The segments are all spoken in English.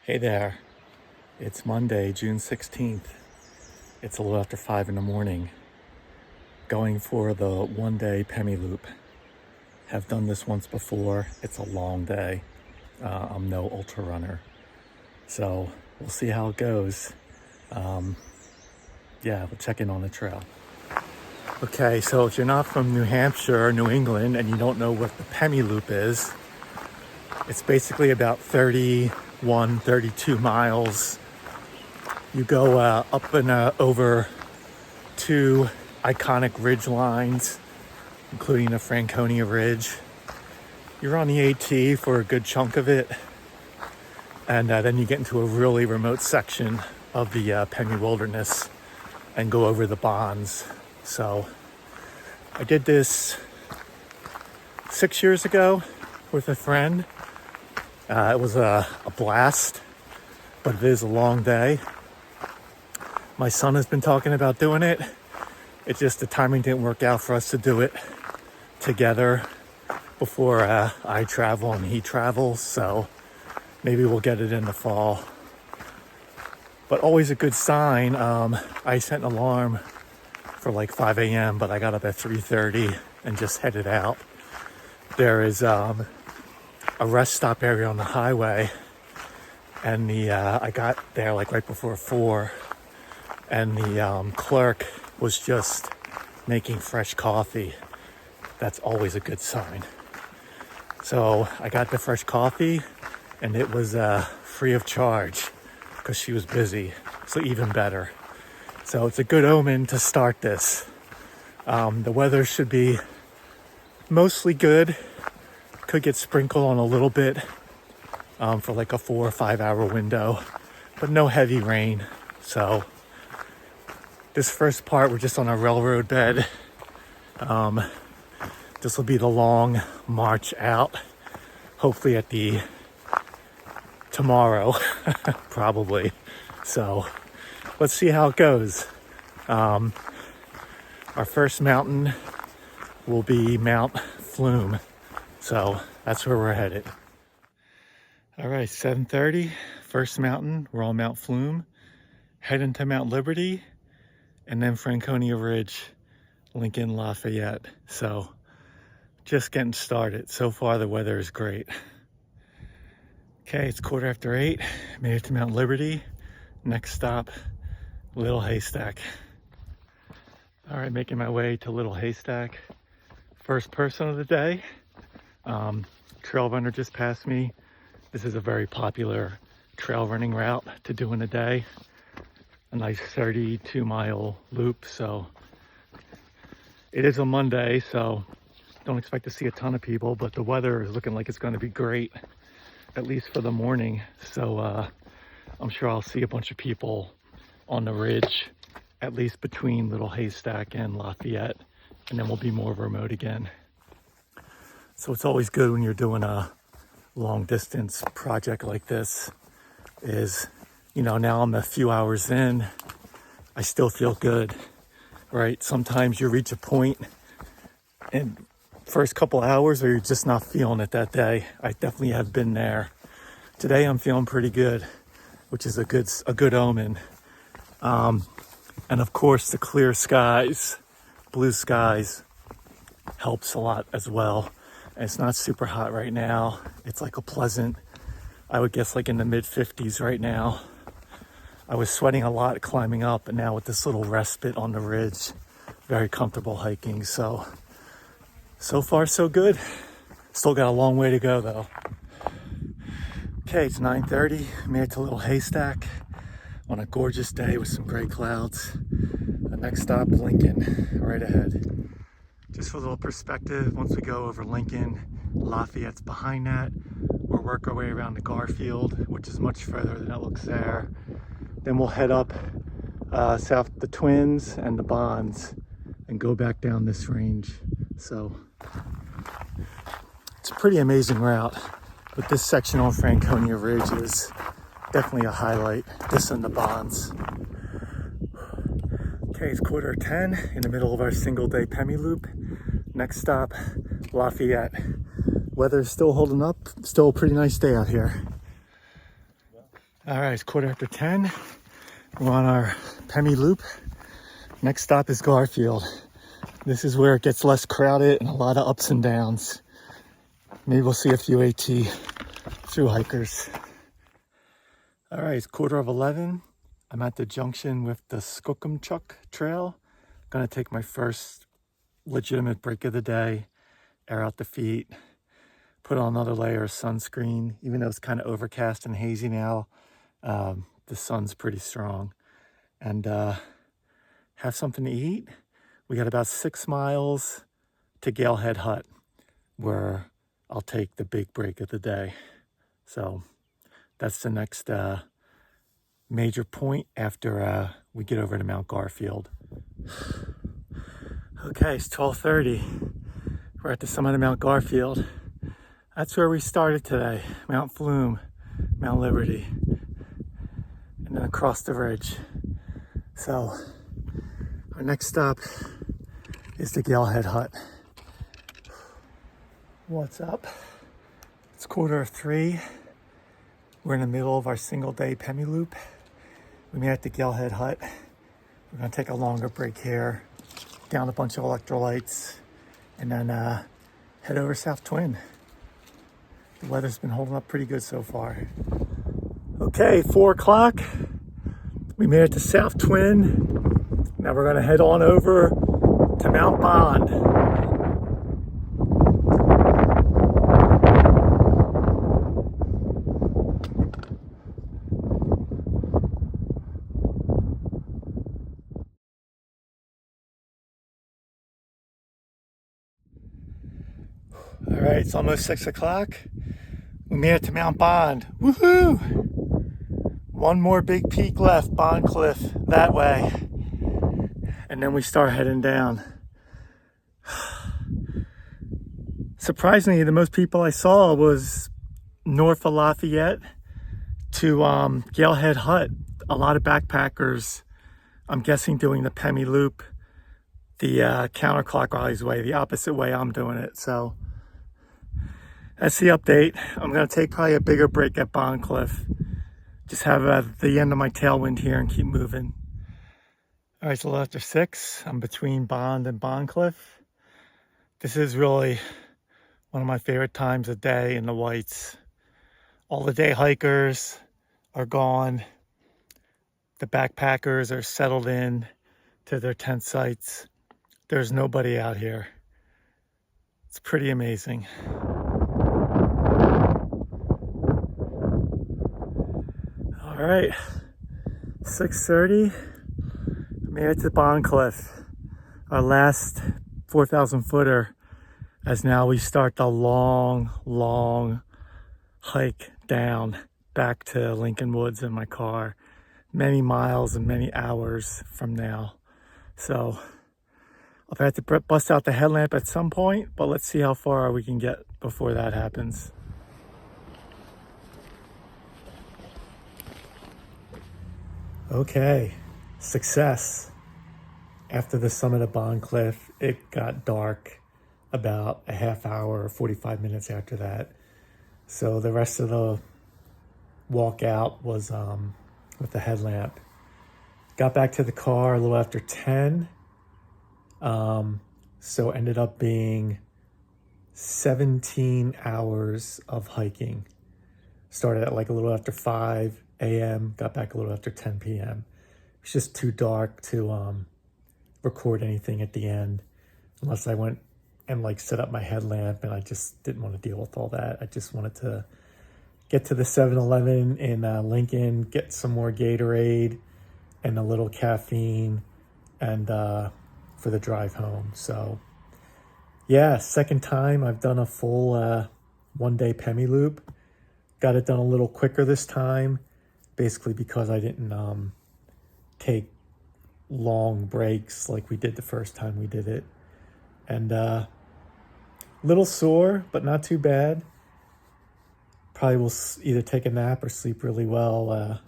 Hey there, it's Monday, June 16th. It's a little after 5 in the morning. Going for the one-day Pemi loop. Have done this once before. It's a long day. I'm no ultra runner. So we'll see how it goes. We'll check in on the trail. Okay, so if you're not from New Hampshire or New England and you don't know what the Pemi loop is, it's basically about 32 miles. You go up and over two iconic ridge lines, including the Franconia Ridge. You're on the AT for a good chunk of it, and then you get into a really remote section of the Pemi Wilderness and go over the bonds. So I did this 6 years ago with a friend. It was a blast, but it is a long day. My son has been talking about doing it. It's just the timing didn't work out for us to do it together before I travel and he travels, so maybe we'll get it in the fall. But always a good sign. I set an alarm for like 5 a.m., but I got up at 3:30 and just headed out. There is a rest stop area on the highway, and I got there like right before 4, and the clerk was just making fresh coffee. That's always a good sign. So I got the fresh coffee, and it was free of charge because she was busy, so even better. So it's a good omen to start this. The weather should be mostly good. Could get sprinkled on a little bit for like a 4 or 5 hour window, but no heavy rain. So this first part, we're just on a railroad bed. This will be the long march out, hopefully at the tomorrow, probably. So let's see how it goes. Our first mountain will be Mount Flume. So that's where we're headed. All right, 7:30, first mountain. We're on Mount Flume. Heading to Mount Liberty, and then Franconia Ridge, Lincoln, Lafayette. So just getting started. So far the weather is great. Okay, it's 8:15. Made it to Mount Liberty. Next stop, Little Haystack. All right, making my way to Little Haystack. First person of the day. Trail runner just passed me. This is a very popular trail running route to do in a day. A nice 32-mile loop. So it is a Monday, so don't expect to see a ton of people, but the weather is looking like it's going to be great, at least for the morning. So I'm sure I'll see a bunch of people on the ridge, at least between Little Haystack and Lafayette, and then we'll be more remote again. So it's always good when you're doing a long distance project like this is, now I'm a few hours in, I still feel good, right? Sometimes you reach a point in first couple hours where you're just not feeling it that day. I definitely have been there. Today I'm feeling pretty good, which is a good omen. And of course the clear skies, blue skies helps a lot as well. And it's not super hot right now. It's like a pleasant, I would guess like in the mid 50s right now. I was sweating a lot climbing up, and now with this little respite on the ridge, very comfortable hiking. So far so good. Still got a long way to go though. Okay, it's 9:30. Made it to Little Haystack on a gorgeous day with some gray clouds. The next stop, Lincoln, right ahead. Just for a little perspective, once we go over Lincoln, Lafayette's behind that. We'll work our way around to Garfield, which is much further than it looks there. Then we'll head up south the Twins and the Bonds and go back down this range. So it's a pretty amazing route, but this section on Franconia Ridge is definitely a highlight. This and the Bonds. Okay, it's 10:15 in the middle of our single day Pemi loop. Next stop, Lafayette. Weather's still holding up. Still a pretty nice day out here. All right, it's 10:15. We're on our Pemi loop. Next stop is Garfield. This is where it gets less crowded and a lot of ups and downs. Maybe we'll see a few AT through hikers. All right, it's 11:15. I'm at the junction with the Skookumchuck Trail. Gonna take my first legitimate break of the day, air out the feet, put on another layer of sunscreen. Even though it's kind of overcast and hazy now, the sun's pretty strong. And have something to eat. We got about 6 miles to Galehead Hut, where I'll take the big break of the day. So that's the next major point after we get over to Mount Garfield. Okay, it's 12:30. We're at the summit of Mount Garfield. That's where we started today, Mount Flume, Mount Liberty, and then across the ridge. So our next stop is the Galehead Hut. What's up? It's 3:15. We're in the middle of our single day Pemi loop. We made it to Galehead Hut. We're gonna take a longer break here, down a bunch of electrolytes, and then head over South Twin. The weather's been holding up pretty good so far. Okay, 4 o'clock. We made it to South Twin. Now we're gonna head on over to Mount Bond. All right, it's almost 6 o'clock. We made it to Mount Bond. Woohoo! One more big peak left, Bondcliff, that way. And then we start heading down. Surprisingly, the most people I saw was north of Lafayette to Galehead Hut. A lot of backpackers, I'm guessing, doing the Pemi loop the counterclockwise way, the opposite way I'm doing it. So that's the update. I'm going to take probably a bigger break at Bondcliff. Just have the end of my tailwind here and keep moving. All right, it's a little after 6. I'm between Bond and Bondcliff. This is really one of my favorite times of day in the Whites. All the day hikers are gone. The backpackers are settled in to their tent sites. There's nobody out here. It's pretty amazing. All right, 6:30. Made it to Bondcliff, our last 4,000 footer, as now we start the long hike down back to Lincoln Woods in my car. Many miles and many hours from now. So I'll have to bust out the headlamp at some point, but let's see how far we can get before that happens. Okay, success. After the summit of Bondcliff, it got dark about a half hour or 45 minutes after that. So the rest of the walk out was with the headlamp. Got back to the car a little after 10. So ended up being 17 hours of hiking. Started at like a little after 5 a.m., got back a little after 10 p.m. It's just too dark to record anything at the end, unless I went and like set up my headlamp, and I just didn't want to deal with all that. I just wanted to get to the 7-Eleven in Lincoln, get some more Gatorade and a little caffeine, and for the drive home. So yeah, second time I've done a full one-day Pemi loop. Got it done a little quicker this time, basically because I didn't take long breaks like we did the first time we did it. And little sore, but not too bad. Probably will either take a nap or sleep really well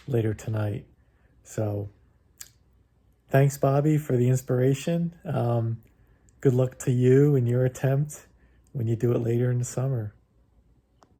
later tonight. So thanks, Bobby, for the inspiration. Good luck to you in your attempt when you do it later in the summer.